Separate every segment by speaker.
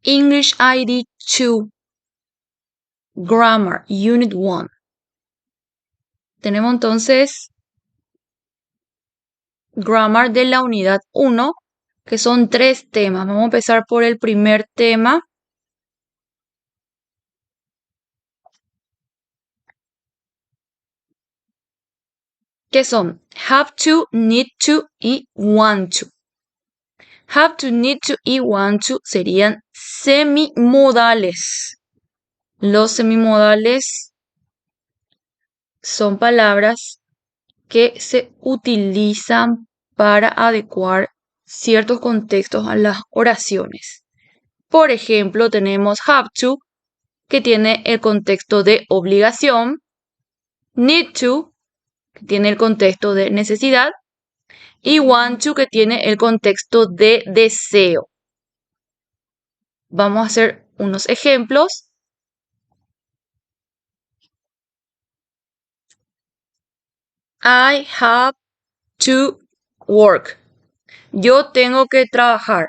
Speaker 1: English ID 2. Grammar, Unit 1. Tenemos entonces Grammar de la unidad 1, que son 3 temas. Vamos a empezar por el primer tema. Que son have to, need to y want to. Have to, need to y want to serían semimodales. Los semimodales son palabras que se utilizan para adecuar ciertos contextos a las oraciones. Por ejemplo, tenemos have to, que tiene el contexto de obligación, need to, que tiene el contexto de necesidad, y want to, que tiene el contexto de deseo. Vamos a hacer unos ejemplos. I have to work. Yo tengo que trabajar.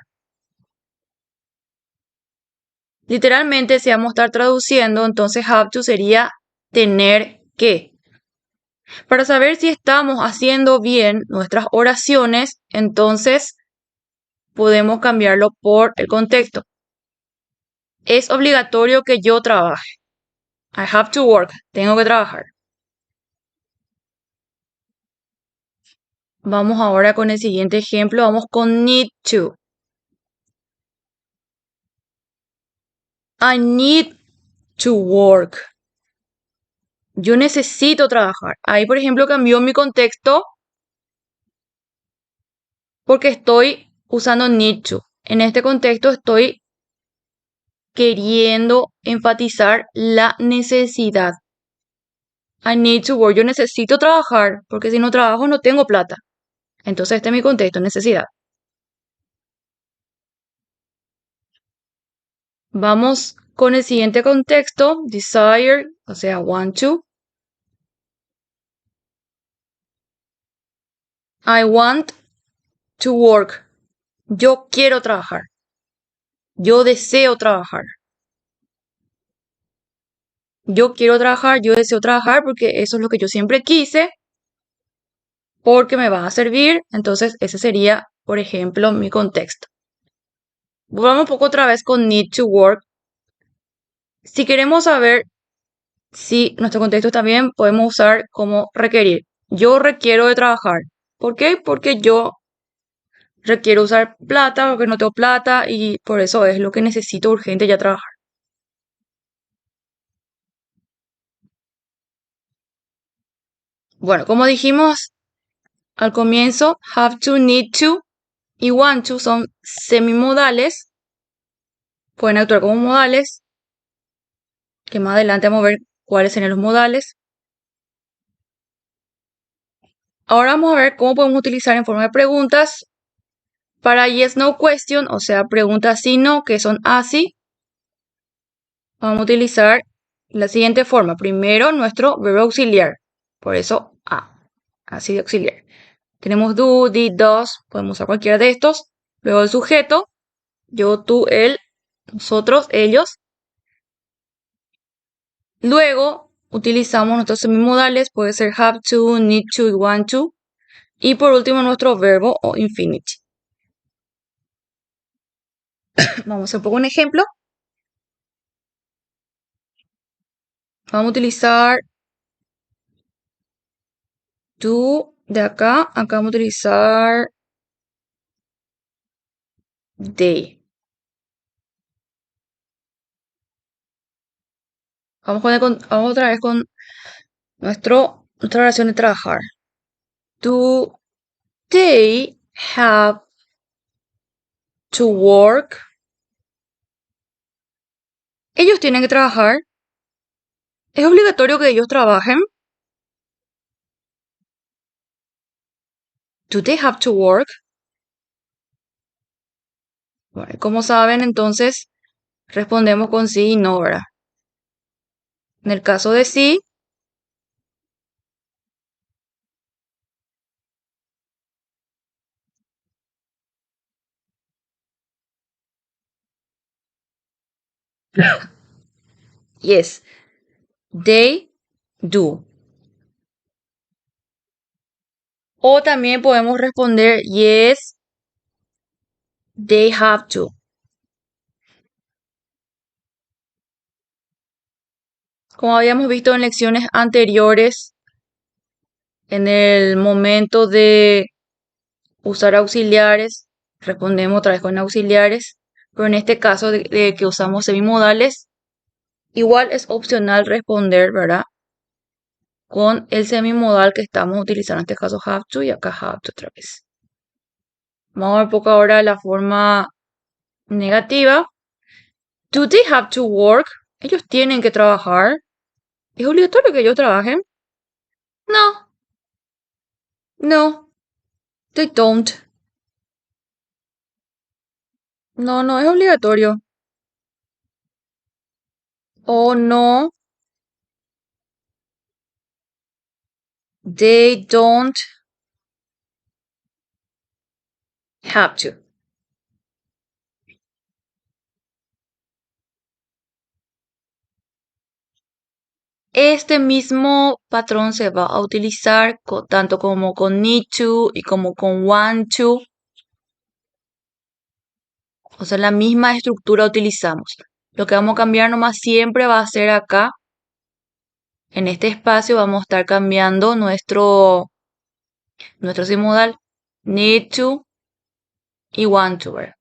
Speaker 1: Literalmente, si vamos a estar traduciendo, entonces have to sería tener que. Para saber si estamos haciendo bien nuestras oraciones, entonces podemos cambiarlo por el contexto. Es obligatorio que yo trabaje. I have to work. Tengo que trabajar. Vamos ahora con el siguiente ejemplo. Vamos con need to. I need to work. Yo necesito trabajar. Ahí, por ejemplo, cambió mi contexto porque estoy usando need to. En este contexto estoy queriendo enfatizar la necesidad. I need to work. Yo necesito trabajar porque si no trabajo no tengo plata. Entonces este es mi contexto, necesidad. Vamos con el siguiente contexto, desire, o sea, want to. I want to work. Yo quiero trabajar. Yo deseo trabajar. Yo quiero trabajar, yo deseo trabajar porque eso es lo que yo siempre quise, porque me va a servir. Entonces ese sería, por ejemplo, mi contexto. Volvamos un poco otra vez con need to work. Si queremos saber si nuestro contexto está bien, podemos usar como requerir. Yo requiero de trabajar. ¿Por qué? Porque yo requiero usar plata, porque no tengo plata y por eso es lo que necesito urgente ya trabajar. Bueno, como dijimos al comienzo, have to, need to y want to son semimodales. Pueden actuar como modales, que más adelante vamos a ver cuáles serían los modales. Ahora vamos a ver cómo podemos utilizar en forma de preguntas para yes, no question, o sea, preguntas sí, no, que son así. Vamos a utilizar la siguiente forma. Primero, nuestro verbo auxiliar. Por eso, así de auxiliar. Tenemos do, did, does. Podemos usar cualquiera de estos. Luego el sujeto. Yo, tú, él, nosotros, ellos. Luego utilizamos nuestros semimodales. Puede ser have to, need to y want to. Y por último, nuestro verbo o infinity. Vamos a hacer un poco un ejemplo. Vamos a utilizar to de acá. Acá vamos a utilizar they. Vamos otra vez con nuestra oración de trabajar. Do they have to work? Ellos tienen que trabajar. ¿Es obligatorio que ellos trabajen? Do they have to work? Bueno, como saben, entonces respondemos con sí y no, ¿verdad? En el caso de sí, Yes, they do. O también podemos responder yes, they have to. Como habíamos visto en lecciones anteriores, en el momento de usar auxiliares, respondemos otra vez con auxiliares, pero en este caso de que usamos semimodales, igual es opcional responder, ¿verdad? Con el semimodal que estamos utilizando, en este caso have to y acá have to otra vez. Vamos a ver un poco ahora la forma negativa. Do they have to work? Ellos tienen que trabajar. ¿Es obligatorio que ellos trabajen? No, no, they don't. No, no es obligatorio. O no, they don't have to. Este mismo patrón se va a utilizar tanto como con need to y como con want to. O sea, la misma estructura utilizamos. Lo que vamos a cambiar nomás siempre va a ser acá. En este espacio vamos a estar cambiando nuestro simodal need to y want to, ¿verdad?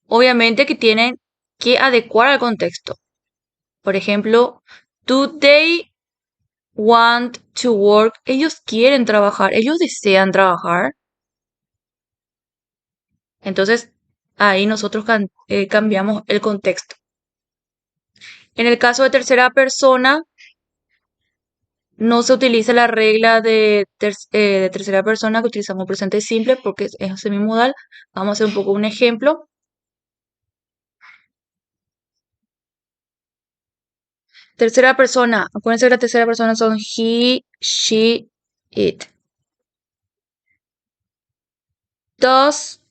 Speaker 1: Obviamente que tienen que adecuar al contexto. Por ejemplo, do they want to work? Ellos quieren trabajar, ellos desean trabajar. Entonces, ahí nosotros cambiamos el contexto. En el caso de tercera persona, no se utiliza la regla de tercera persona que utilizamos presente simple porque es semimodal. Vamos a hacer un poco un ejemplo. Tercera persona, acuérdense que la tercera persona son he, she, it. Does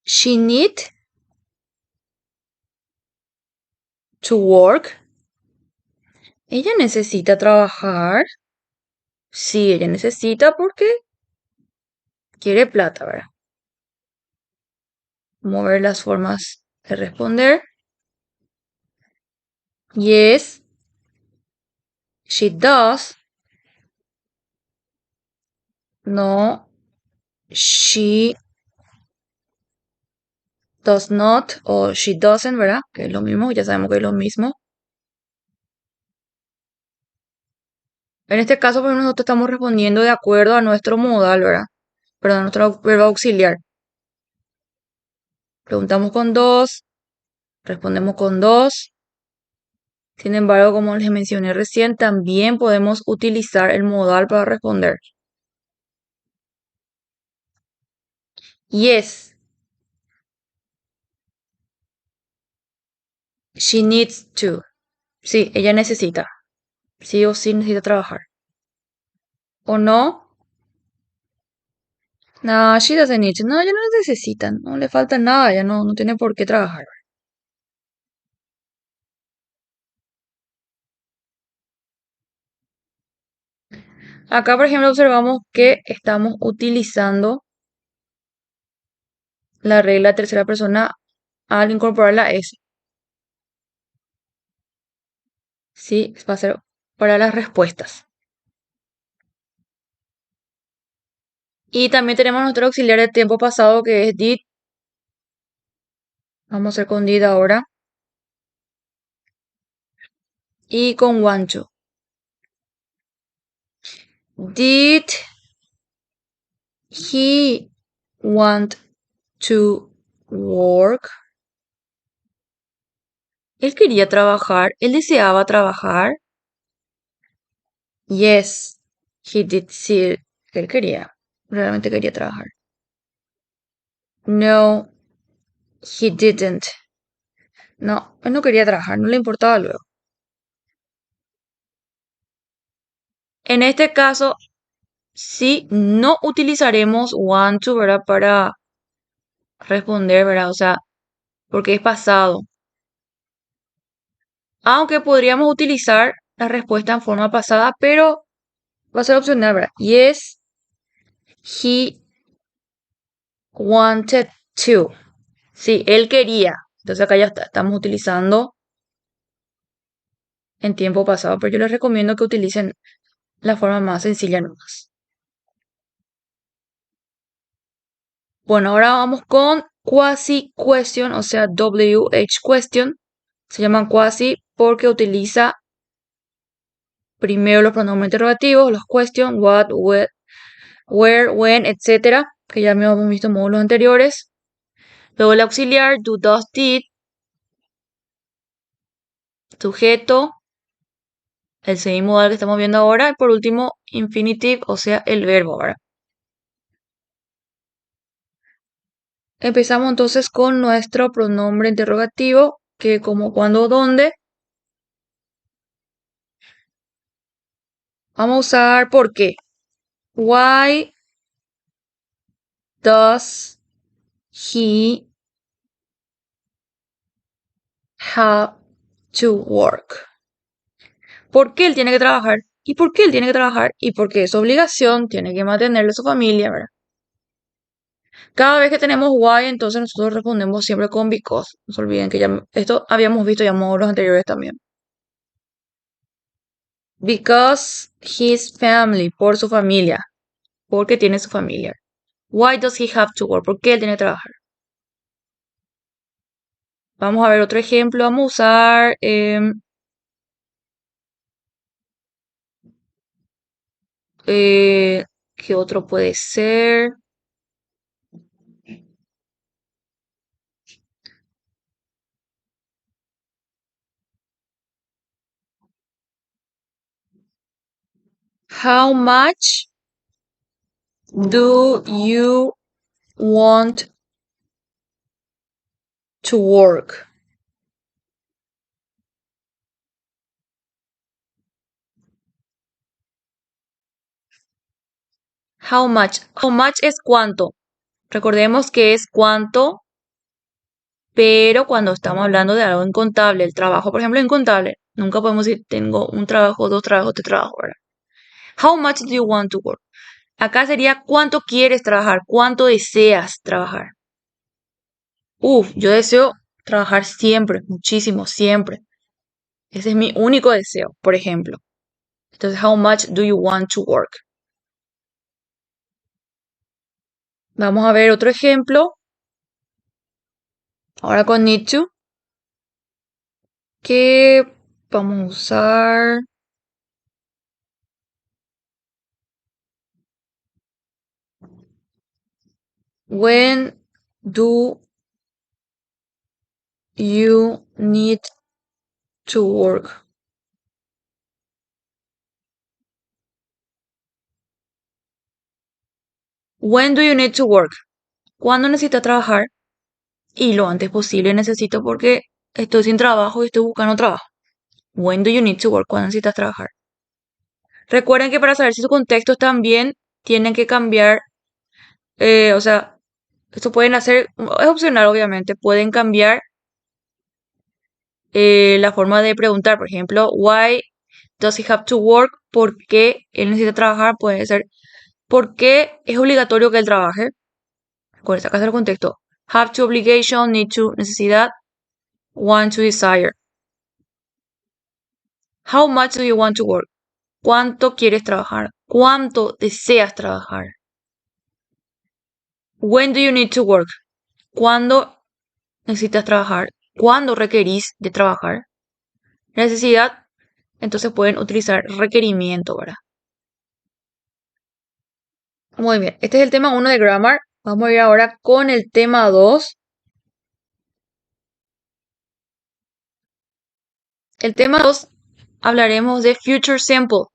Speaker 1: she need to work? Ella necesita trabajar. Sí, ella necesita porque quiere plata, ¿verdad? Vamos a ver las formas de responder. Yes, she does. No, she does not o she doesn't, ¿verdad? Que es lo mismo, ya sabemos que es lo mismo. En este caso, pues nosotros estamos respondiendo de acuerdo a nuestro modal, ¿verdad? Perdón, nuestro verbo auxiliar. Preguntamos con dos, respondemos con dos. Sin embargo, como les mencioné recién, también podemos utilizar el modal para responder. Yes, she needs to. Sí, ella necesita. Sí o sí necesita trabajar. ¿O no? No, she doesn't need to. No, ya no necesita. No le falta nada. Ya no tiene por qué trabajar. Acá, por ejemplo, observamos que estamos utilizando la regla tercera persona al incorporar la S. Sí, va a ser para las respuestas. Y también tenemos nuestro auxiliar de tiempo pasado que es did. Vamos a hacer con did ahora. Y con want to. Did he want to work? Él quería trabajar. Él deseaba trabajar. Yes, he did. Sí, él quería. Realmente quería trabajar. No, he didn't. No, él no quería trabajar, no le importaba luego. En este caso, sí, no utilizaremos want to, ¿verdad? Para responder, ¿verdad? O sea, porque es pasado. Aunque podríamos utilizar la respuesta en forma pasada, pero va a ser opcional, ¿verdad? Yes, he wanted to. Sí, él quería. Entonces acá ya está. Estamos utilizando en tiempo pasado, pero yo les recomiendo que utilicen la forma más sencilla nomás. Bueno, ahora vamos con quasi question, o sea, WH question. Se llaman quasi porque utiliza primero los pronombres interrogativos, los question, what, where, when, etcétera, que ya hemos visto en módulos anteriores. Luego el auxiliar, do, does, did, sujeto, el semimodal que estamos viendo ahora. Y por último, infinitive, o sea, el verbo, ¿verdad? Empezamos entonces con nuestro pronombre interrogativo, que como cuando, dónde. Vamos a usar por qué. Why does he have to work? ¿Por qué él tiene que trabajar? ¿Y por qué él tiene que trabajar? Y porque es obligación, tiene que mantenerle a su familia, ¿verdad? Cada vez que tenemos why, entonces nosotros respondemos siempre con because. No se olviden que ya esto habíamos visto ya en módulos anteriores también. Because his family, por su familia, porque tiene su familia. Why does he have to work? ¿Por qué él tiene que trabajar? Vamos a ver otro ejemplo. Vamos a usar ¿qué otro puede ser? How much do you want to work? How much? How much es cuánto. Recordemos que es cuánto, pero cuando estamos hablando de algo incontable, el trabajo, por ejemplo, incontable, nunca podemos decir tengo un trabajo, dos trabajos, tres trabajos, ¿verdad? How much do you want to work? Acá sería cuánto quieres trabajar, cuánto deseas trabajar. Yo deseo trabajar siempre, muchísimo, siempre. Ese es mi único deseo, por ejemplo. Entonces, how much do you want to work? Vamos a ver otro ejemplo. Ahora con need to. Que vamos a usar. When do you need to work? When do you need to work? ¿Cuándo necesitas trabajar? Y lo antes posible necesito porque estoy sin trabajo y estoy buscando trabajo. When do you need to work? ¿Cuándo necesitas trabajar? Recuerden que para saber si sus contextos también tienen que cambiar, o sea, esto pueden hacer, es opcional obviamente, pueden cambiar la forma de preguntar. Por ejemplo, why does he have to work? ¿Por qué él necesita trabajar? Puede ser, ¿por qué es obligatorio que él trabaje? Recuerden, acá está el contexto. Have to, obligation, need to, necesidad, want to, desire. How much do you want to work? ¿Cuánto quieres trabajar? ¿Cuánto deseas trabajar? When do you need to work? ¿Cuándo necesitas trabajar? ¿Cuándo requerís de trabajar? Necesidad, entonces pueden utilizar requerimiento, ¿verdad? Muy bien, este es el tema 1 de Grammar. Vamos a ir ahora con el tema 2. El tema 2 hablaremos de Future Simple,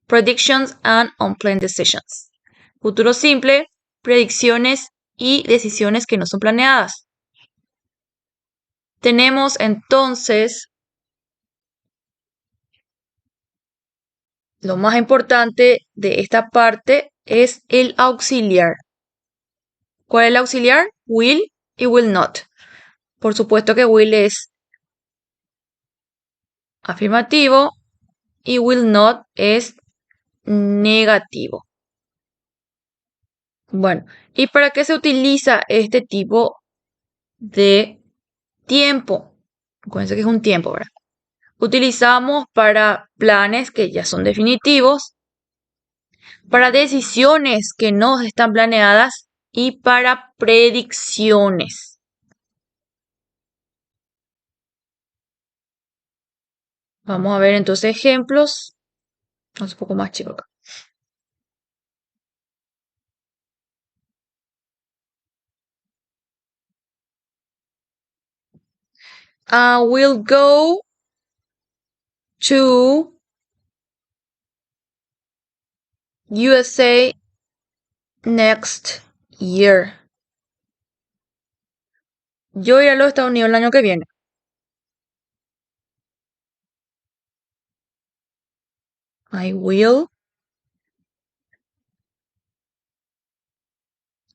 Speaker 1: Predictions and Unplanned Decisions. Futuro simple, predicciones y decisiones que no son planeadas. Tenemos entonces lo más importante de esta parte es el auxiliar. ¿Cuál es el auxiliar? Will y will not. Por supuesto que will es afirmativo y will not es negativo. Bueno, ¿y para qué se utiliza este tipo de tiempo? Acuérdense que es un tiempo, ¿verdad? Utilizamos para planes que ya son definitivos, para decisiones que no están planeadas y para predicciones. Vamos a ver entonces ejemplos. Vamos un poco más chico acá. We'll go to USA next year. Yo iré a los Estados Unidos el año que viene. I will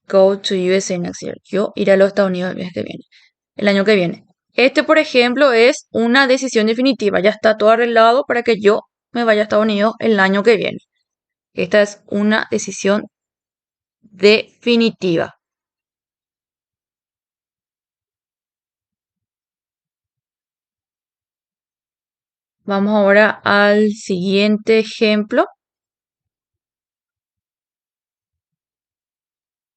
Speaker 1: go to USA next year. Yo iré a los Estados Unidos el año que viene. Este, por ejemplo, es una decisión definitiva. Ya está todo arreglado para que yo me vaya a Estados Unidos el año que viene. Esta es una decisión definitiva. Vamos ahora al siguiente ejemplo.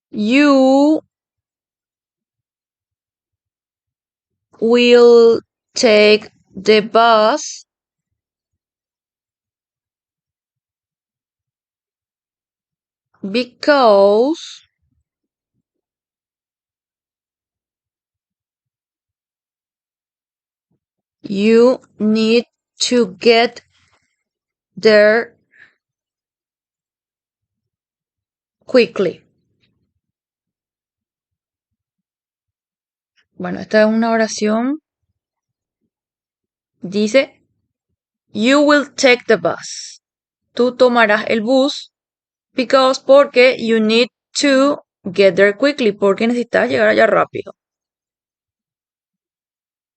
Speaker 1: You will take the bus because you need to get there quickly. Bueno, esta es una oración. Dice, you will take the bus. Tú tomarás el bus porque you need to get there quickly, porque necesitas llegar allá rápido.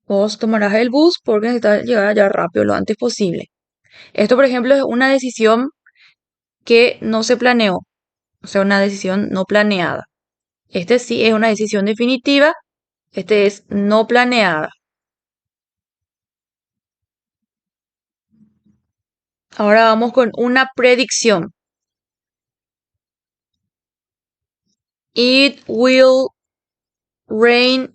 Speaker 1: Vos tomarás el bus porque necesitas llegar allá rápido, lo antes posible. Esto, por ejemplo, es una decisión que no se planeó, o sea, una decisión no planeada. Este sí es una decisión definitiva, este es no planeada. Ahora vamos con una predicción. It will rain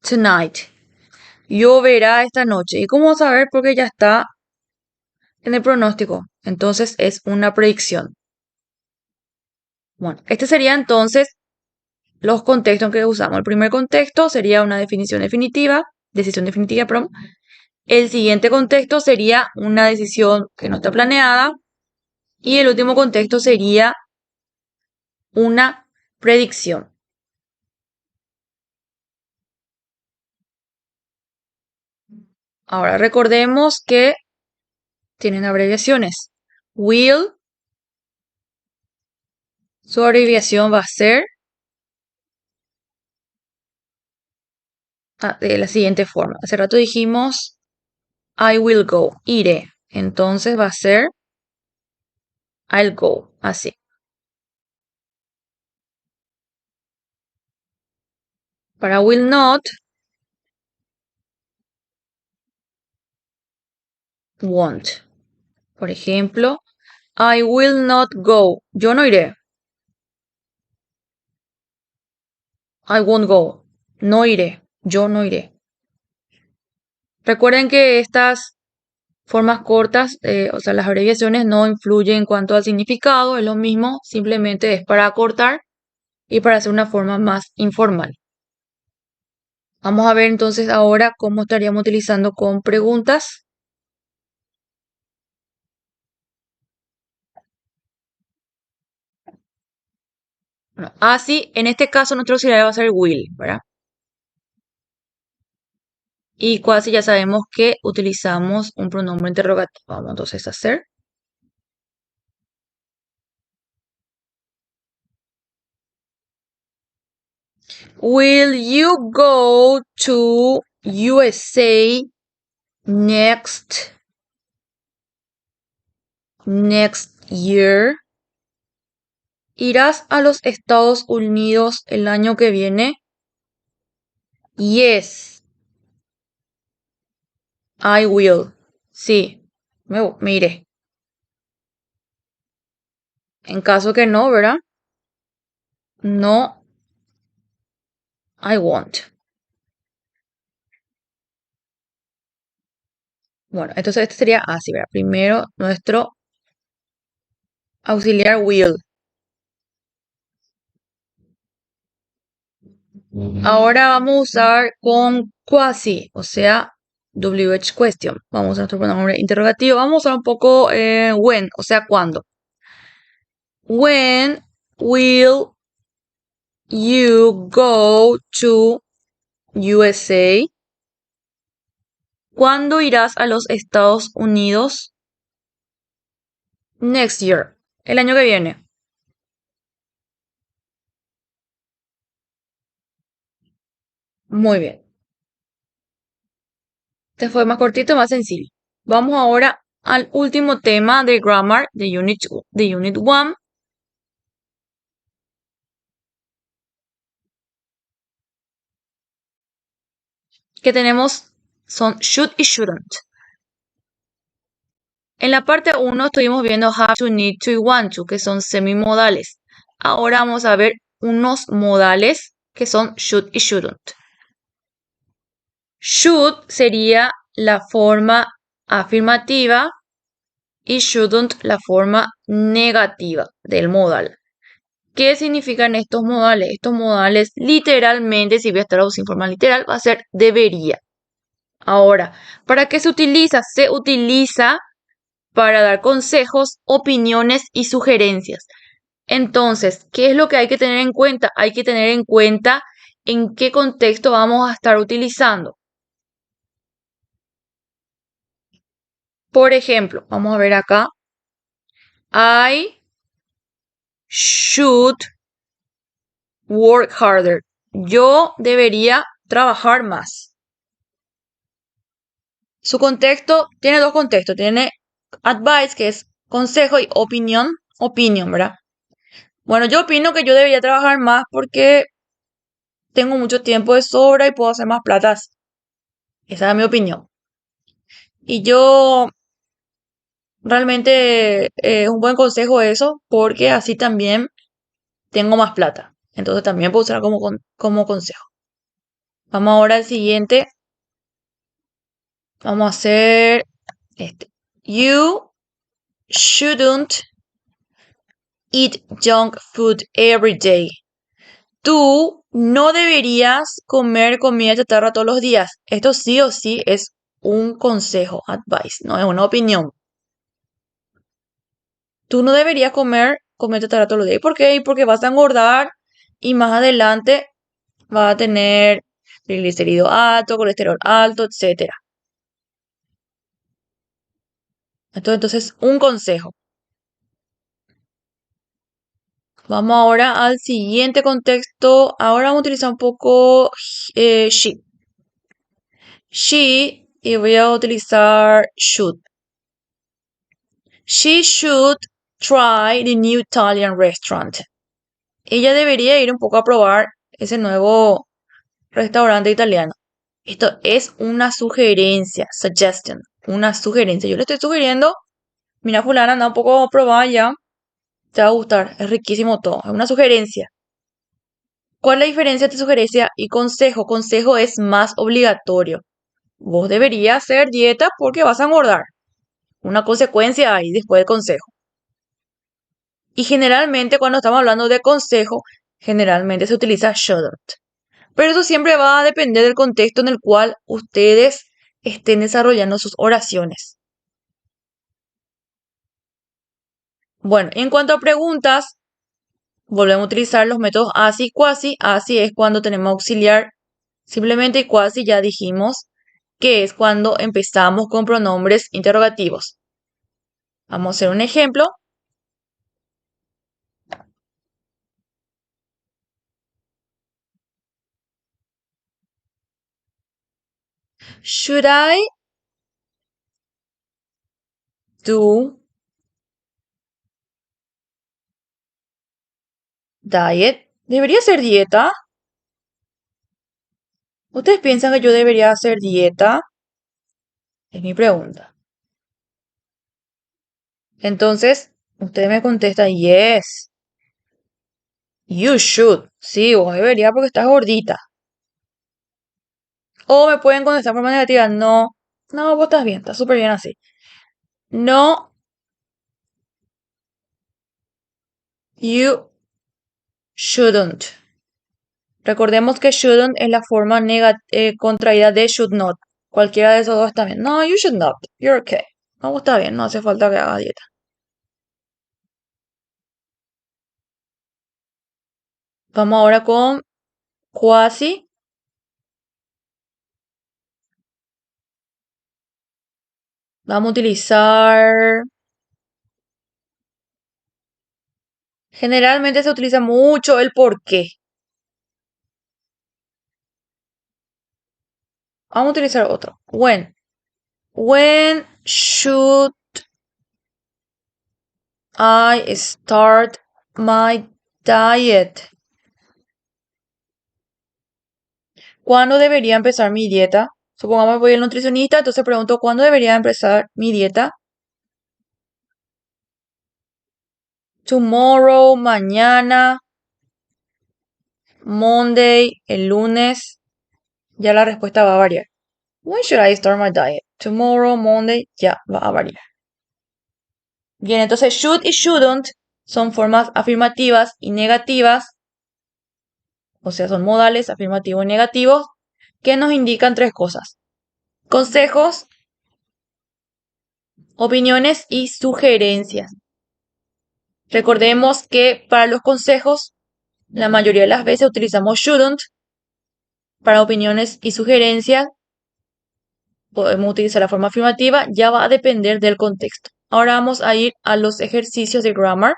Speaker 1: tonight. Lloverá esta noche. ¿Y cómo saber? Porque ya está en el pronóstico. Entonces es una predicción. Bueno, este sería entonces los contextos que usamos. El primer contexto sería una decisión definitiva, perdón. El siguiente contexto sería una decisión que no está planeada. Y el último contexto sería una predicción. Ahora recordemos que tienen abreviaciones. Will, su abreviación va a ser de la siguiente forma. Hace rato dijimos I will go, iré. Entonces va a ser I'll go, así. Para will not, won't. Por ejemplo, I will not go. Yo no iré. I won't go. No iré. Yo no iré. Recuerden que estas formas cortas, o sea, las abreviaciones no influyen en cuanto al significado, es lo mismo, simplemente es para acortar y para hacer una forma más informal. Vamos a ver entonces ahora cómo estaríamos utilizando con preguntas. Bueno, así, en este caso nuestro auxiliar va a ser will, ¿verdad? Y casi ya sabemos que utilizamos un pronombre interrogativo. Vamos entonces a hacer. Will you go to USA next year. ¿Irás a los Estados Unidos el año que viene? Yes, I will. Sí, me iré. En caso que no, ¿verdad? No, I won't. Bueno, entonces este sería así, ¿verdad? Primero nuestro auxiliar will. Ahora vamos a usar con quasi, o sea, WH question. Vamos a usar nuestro pronombre interrogativo. Vamos a usar un poco when, o sea, cuándo. When will you go to USA? ¿Cuándo irás a los Estados Unidos? Next year, el año que viene. Muy bien. Este fue más cortito, más sencillo. Vamos ahora al último tema de grammar de Unit 1, que tenemos son should y shouldn't. En la parte 1 estuvimos viendo have to, need to y want to, que son semimodales. Ahora vamos a ver unos modales que son should y shouldn't. Should sería la forma afirmativa y shouldn't la forma negativa del modal. ¿Qué significan estos modales? Estos modales literalmente, si voy a traducir en forma literal, va a ser debería. Ahora, ¿para qué se utiliza? Se utiliza para dar consejos, opiniones y sugerencias. Entonces, ¿qué es lo que hay que tener en cuenta? Hay que tener en cuenta en qué contexto vamos a estar utilizando. Por ejemplo, vamos a ver acá. I should work harder. Yo debería trabajar más. Su contexto tiene dos contextos. Tiene advice, que es consejo, y opinion, ¿verdad? Bueno, yo opino que yo debería trabajar más porque tengo mucho tiempo de sobra y puedo hacer más platas. Esa es mi opinión. Y yo realmente es un buen consejo eso porque así también tengo más plata. Entonces también puedo usar como consejo. Vamos ahora al siguiente. Vamos a hacer este. You shouldn't eat junk food every day. Tú no deberías comer comida chatarra todos los días. Esto sí o sí es un consejo, advice, no es una opinión. Tú no deberías comer comida chatarra todos los días. ¿Por qué? Porque vas a engordar y más adelante vas a tener triglicérido alto, colesterol alto, etcétera. Entonces, un consejo. Vamos ahora al siguiente contexto. Ahora vamos a utilizar un poco she. She, y voy a utilizar should. She should try the new Italian restaurant. Ella debería ir un poco a probar ese nuevo restaurante italiano. Esto es una sugerencia, suggestion, una sugerencia. Yo le estoy sugiriendo, mira fulana, anda un poco a probar ya, te va a gustar, es riquísimo todo, es una sugerencia. ¿Cuál es la diferencia entre sugerencia y consejo? Consejo es más obligatorio. Vos deberías hacer dieta porque vas a engordar. Una consecuencia ahí después del consejo. Y generalmente cuando estamos hablando de consejo, generalmente se utiliza shouldn't. Pero eso siempre va a depender del contexto en el cual ustedes estén desarrollando sus oraciones. Bueno, en cuanto a preguntas, volvemos a utilizar los métodos así y quasi. Así es cuando tenemos auxiliar simplemente, y quasi ya dijimos que es cuando empezamos con pronombres interrogativos. Vamos a hacer un ejemplo. Should I do diet? ¿Debería hacer dieta? ¿Ustedes piensan que yo debería hacer dieta? Es mi pregunta. Entonces, usted me contesta, yes, you should. Sí, vos deberías porque estás gordita. O me pueden contestar de forma negativa, no, no, vos estás bien, estás súper bien así. No, you shouldn't. Recordemos que shouldn't es la forma contraída de should not. Cualquiera de esos dos está bien. No, you should not. You're okay. No, está bien, no hace falta que haga dieta. Vamos ahora con quasi. Vamos a utilizar. Generalmente se utiliza mucho el por qué. Vamos a utilizar otro. When. When should I start my diet? ¿Cuándo debería empezar mi dieta? Supongamos que voy al nutricionista, entonces pregunto ¿cuándo debería empezar mi dieta? Tomorrow, mañana, Monday, el lunes. Ya la respuesta va a variar. When should I start my diet? Tomorrow, Monday, ya va a variar. Bien, entonces should y shouldn't son formas afirmativas y negativas, o sea, son modales afirmativos y negativos, que nos indican tres cosas. Consejos, opiniones y sugerencias. Recordemos que para los consejos, la mayoría de las veces utilizamos shouldn't. Para opiniones y sugerencias, podemos utilizar la forma afirmativa, ya va a depender del contexto. Ahora vamos a ir a los ejercicios de grammar.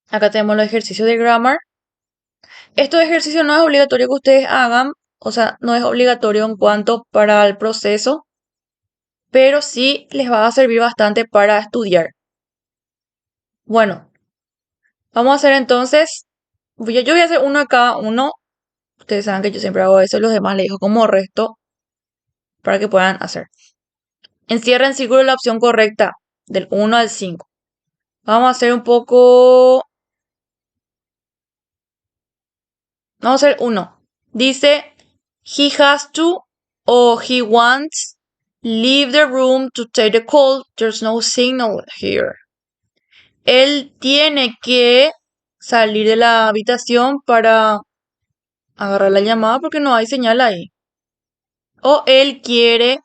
Speaker 1: Acá tenemos los ejercicios de grammar. Estos ejercicios no es obligatorio que ustedes hagan, o sea, no es obligatorio en cuanto para el proceso, pero sí les va a servir bastante para estudiar. Bueno, vamos a hacer entonces, yo voy a hacer uno a cada uno. Ustedes saben que yo siempre hago eso, los demás les dejo como resto para que puedan hacer. Encierra en círculo la opción correcta del 1 al 5. Vamos a hacer un poco. Vamos a hacer uno. Dice, he has to o he wants leave the room to take the call. There's no signal here. Él tiene que salir de la habitación para agarrar la llamada porque no hay señal ahí. O él quiere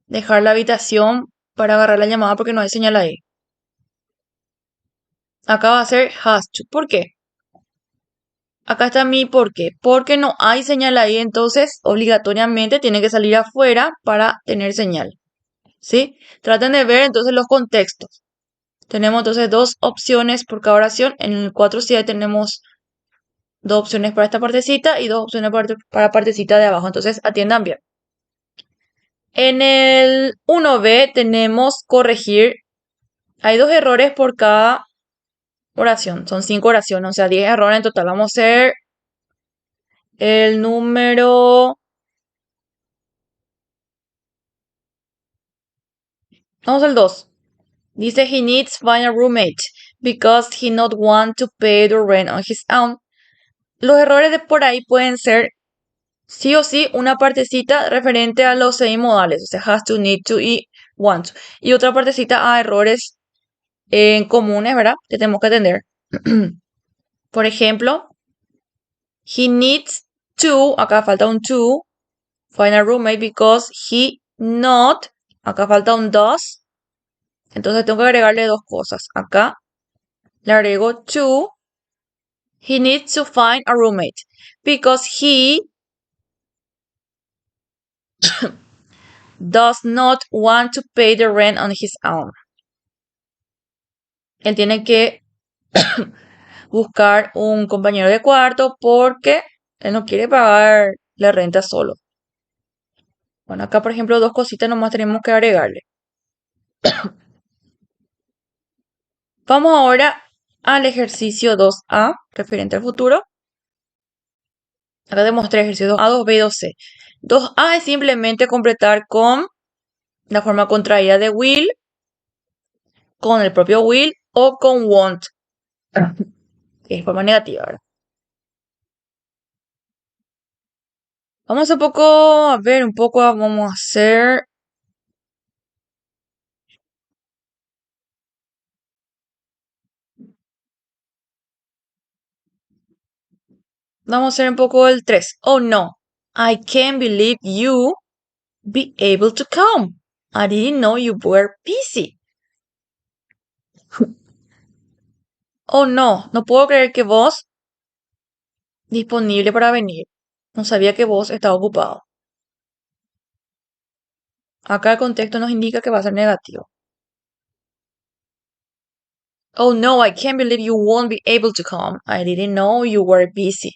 Speaker 1: dejar la habitación para agarrar la llamada porque no hay señal ahí. Acá va a ser has to. ¿Por qué? Acá está mi por qué. Porque no hay señal ahí, entonces obligatoriamente tiene que salir afuera para tener señal. ¿Sí? Traten de ver entonces los contextos. Tenemos entonces dos opciones por cada oración. En el 4-7 tenemos dos opciones para esta partecita y dos opciones para partecita de abajo. Entonces atiendan bien. En el 1b tenemos corregir. Hay dos errores por cada oración. Son 5 oraciones, o sea, 10 errores en total. Vamos a hacer el número. Vamos al 2. Dice, he needs find a roommate because he not want to pay the rent on his own. Los errores de por ahí pueden ser sí o sí una partecita referente a los semimodales, o sea, has to, need to y want to. Y otra partecita a errores en comunes, ¿verdad? Que tenemos que atender. Por ejemplo, he needs to, acá falta un to, find a roommate because he not, acá falta un does. Entonces tengo que agregarle dos cosas. Acá le agrego to, he needs to find a roommate because he does not want to pay the rent on his own. Él tiene que buscar un compañero de cuarto porque él no quiere pagar la renta solo. Bueno, acá por ejemplo dos cositas nomás tenemos que agregarle. Vamos ahora al ejercicio 2A, referente al futuro. Acá demostré ejercicio 2A, 2B y 2C. 2A es simplemente completar con la forma contraída de will, con el propio will o con want, que es forma negativa, ¿verdad? Vamos un poco, a ver, un poco, vamos a hacer. Vamos a hacer un poco el 3. Oh no, I can't believe you be able to come. I didn't know you were busy. Oh no, no puedo creer que vos disponible para venir. No sabía que vos estaba ocupado. Acá el contexto nos indica que va a ser negativo. Oh no, I can't believe you won't be able to come. I didn't know you were busy.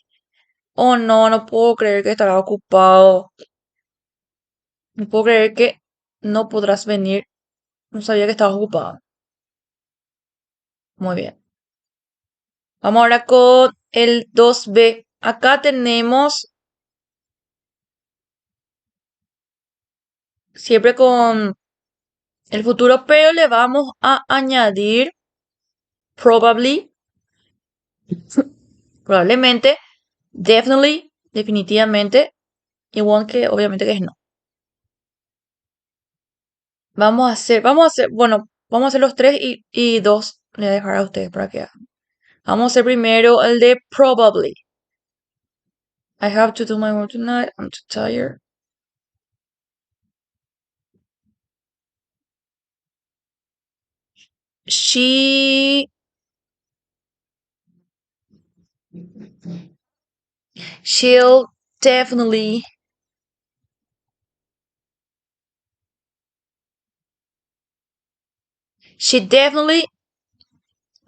Speaker 1: Oh no, no puedo creer que estarás ocupado. No puedo creer que no podrás venir. No sabía que estabas ocupado. Muy bien. Vamos ahora con el 2B. Acá tenemos siempre con el futuro, pero le vamos a añadir probably, probablemente, definitely, definitivamente, y won't que obviamente que es no. Bueno, vamos a hacer los 3 y 2. Le voy a dejar a ustedes para que hagan. Vamos a hacer primero el de probably. I have to do my work tonight. I'm too tired. She she'll definitely she definitely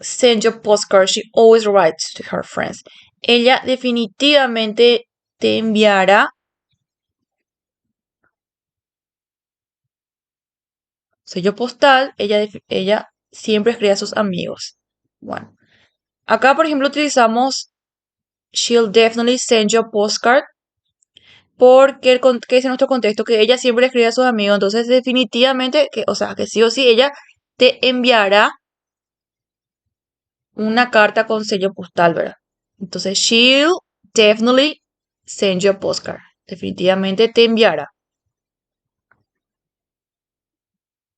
Speaker 1: send you postcards. She always writes to her friends. Ella definitivamente te enviará sello postal. Ella siempre escribe a sus amigos. Bueno, acá por ejemplo utilizamos she'll definitely send you a postcard porque que es en nuestro contexto que ella siempre escribe a sus amigos. Entonces definitivamente que, o sea, que sí o sí ella te enviará una carta con sello postal, ¿verdad? Entonces, she'll definitely send you a postcard. Definitivamente te enviará.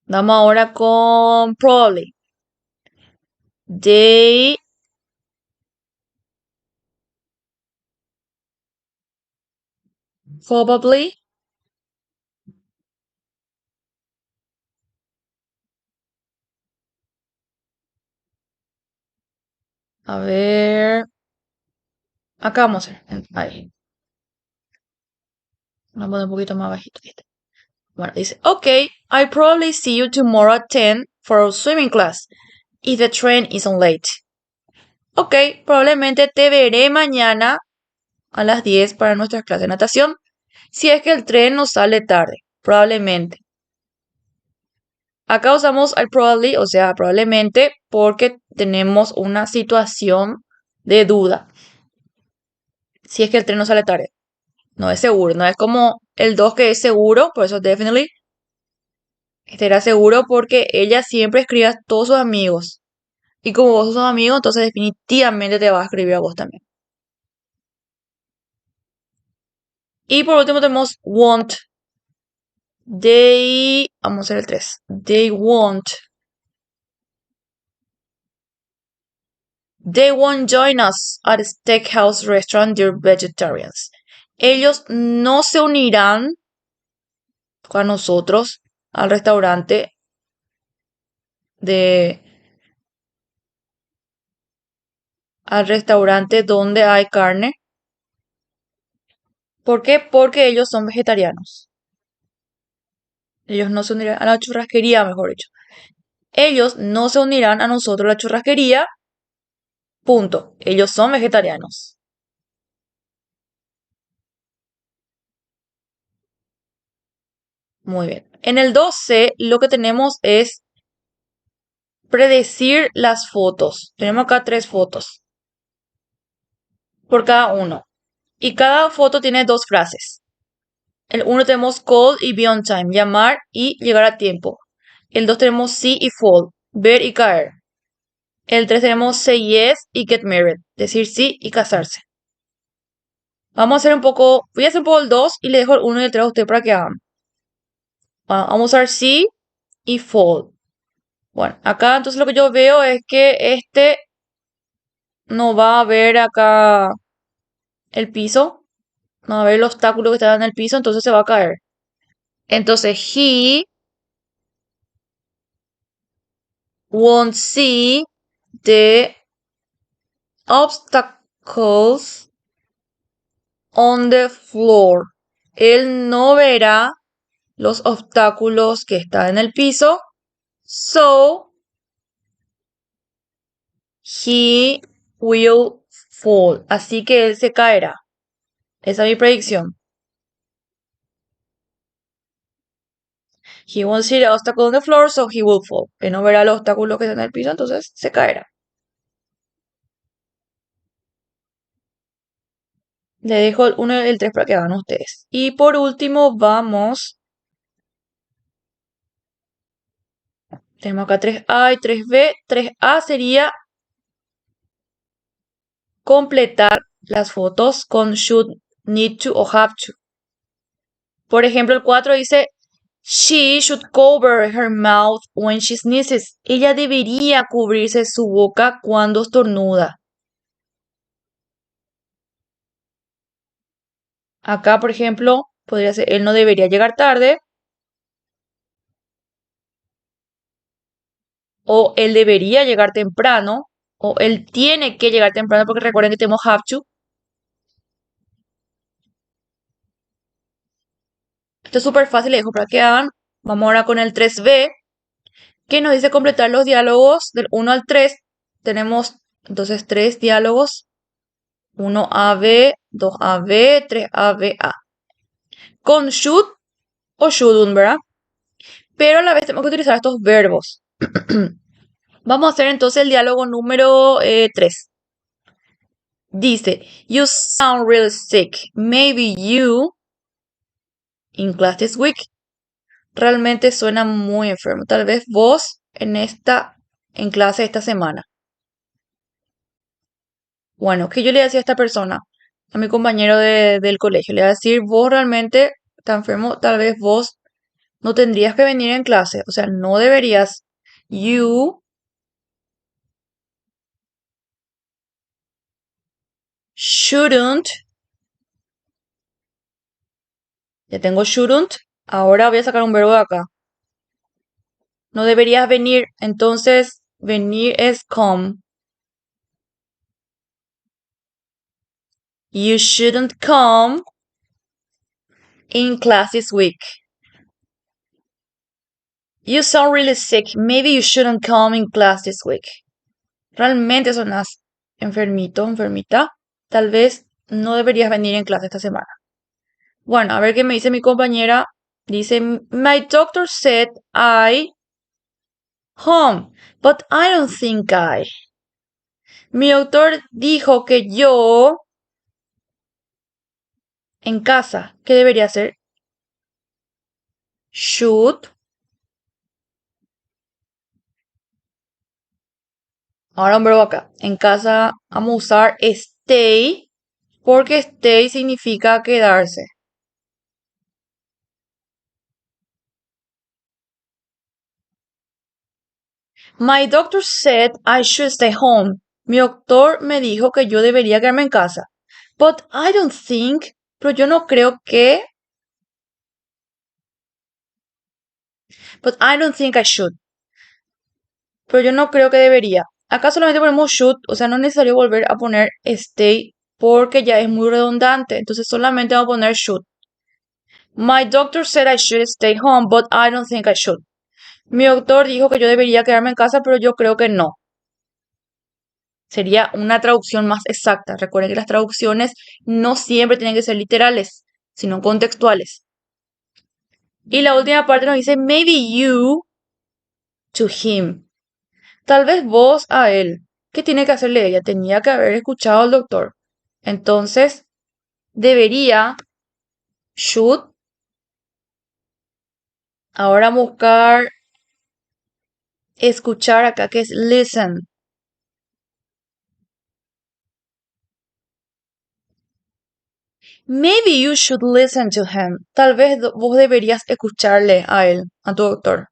Speaker 1: Vamos ahora con probably. They probably a ver. Acá vamos a ver. Ahí. Vamos a poner un poquito más bajito. Bueno, dice, okay, I probably see you tomorrow at 10 for our swimming class, if the train isn't late. Ok, probablemente te veré mañana a las 10 para nuestra clase de natación, si es que el tren no sale tarde. Probablemente. Acá usamos el probably, o sea, probablemente, porque tenemos una situación de duda. Si es que el tren no sale tarde. No es seguro, no es como el 2 que es seguro, por eso definitely. Este era seguro porque ella siempre escribe a todos sus amigos. Y como vos sos amigos, entonces definitivamente te va a escribir a vos también. Y por último tenemos want. Vamos a hacer el 3. They won't join us at a steakhouse restaurant, they're vegetarians. Ellos no se unirán con nosotros al restaurante de donde hay carne. ¿Por qué? Porque ellos son vegetarianos. Ellos no se unirán a la churrasquería, mejor dicho. Ellos no se unirán a nosotros a la churrasquería. Punto. Ellos son vegetarianos. Muy bien. En el 2C lo que tenemos es predecir las fotos. Tenemos acá 3 fotos por cada uno. Y cada foto tiene 2 frases. El uno tenemos call y be on time, llamar y llegar a tiempo. El 2 tenemos see y fall, ver y caer. El 3 tenemos say yes y get married, decir sí y casarse. Vamos a hacer un poco, voy a hacer un poco el 2 y le dejo el 1 y el 3 a usted para que hagan. Vamos a usar see y fall. Bueno, acá entonces lo que yo veo es que este no va a ver acá el piso, no va a ver el obstáculo que está en el piso, entonces se va a caer. Entonces, he won't see the obstacles on the floor. Él no verá los obstáculos que están en el piso. So he will fall. Así que él se caerá. Esa es mi predicción. He won't see the obstacle on the floor, so he will fall. Él no verá los obstáculos que están en el piso, entonces se caerá. Le dejo el 1 y el 3 para que hagan ustedes. Y por último, vamos. Tenemos acá 3A y 3B. 3A sería completar las fotos con should, need to o have to. Por ejemplo, el 4 dice, she should cover her mouth when she sneezes. Ella debería cubrirse su boca cuando estornuda. Acá, por ejemplo, podría ser, él no debería llegar tarde. O él debería llegar temprano. O él tiene que llegar temprano porque recuerden que tenemos have to. Esto es súper fácil, le dejo para que hagan. Vamos ahora con el 3B, que nos dice completar los diálogos del 1 al 3. Tenemos entonces 3 diálogos. 1AB, 2AB, 3ABA. Con should o shouldn't, ¿verdad? Pero a la vez tenemos que utilizar estos verbos. Vamos a hacer entonces el diálogo número 3. Dice, you sound really sick. Maybe you, in class this week. Realmente suena muy enfermo. Tal vez vos en clase esta semana. Bueno, ¿qué yo le decía a esta persona? A mi compañero del colegio. Le iba a decir, vos realmente estás enfermo. Tal vez vos no tendrías que venir en clase. O sea, no deberías. You shouldn't. Ya tengo shouldn't. Ahora voy a sacar un verbo de acá. No deberías venir. Entonces, venir es come. You shouldn't come in class this week. You sound really sick. Maybe you shouldn't come in class this week. Realmente sonas enfermito, enfermita. Tal vez no deberías venir en clase esta semana. Bueno, a ver qué me dice mi compañera. Dice, my doctor said I home, but I don't think I. Mi doctor dijo que yo en casa. ¿Qué debería hacer? Should. Ahora un verbo acá. En casa vamos a usar stay porque stay significa quedarse. My doctor said I should stay home. Mi doctor me dijo que yo debería quedarme en casa. But I don't think, pero yo no creo que. But I don't think I should. Pero yo no creo que debería. Acá solamente ponemos should, o sea, no es necesario volver a poner stay porque ya es muy redundante. Entonces solamente vamos a poner should. My doctor said I should stay home, but I don't think I should. Mi doctor dijo que yo debería quedarme en casa, pero yo creo que no. Sería una traducción más exacta. Recuerden que las traducciones no siempre tienen que ser literales, sino contextuales. Y la última parte nos dice, maybe you to him. Tal vez vos a él. ¿Qué tiene que hacerle ella? Tenía que haber escuchado al doctor. Entonces, debería, should, ahora buscar escuchar acá, que es listen. Maybe you should listen to him. Tal vez vos deberías escucharle a él, a tu doctor.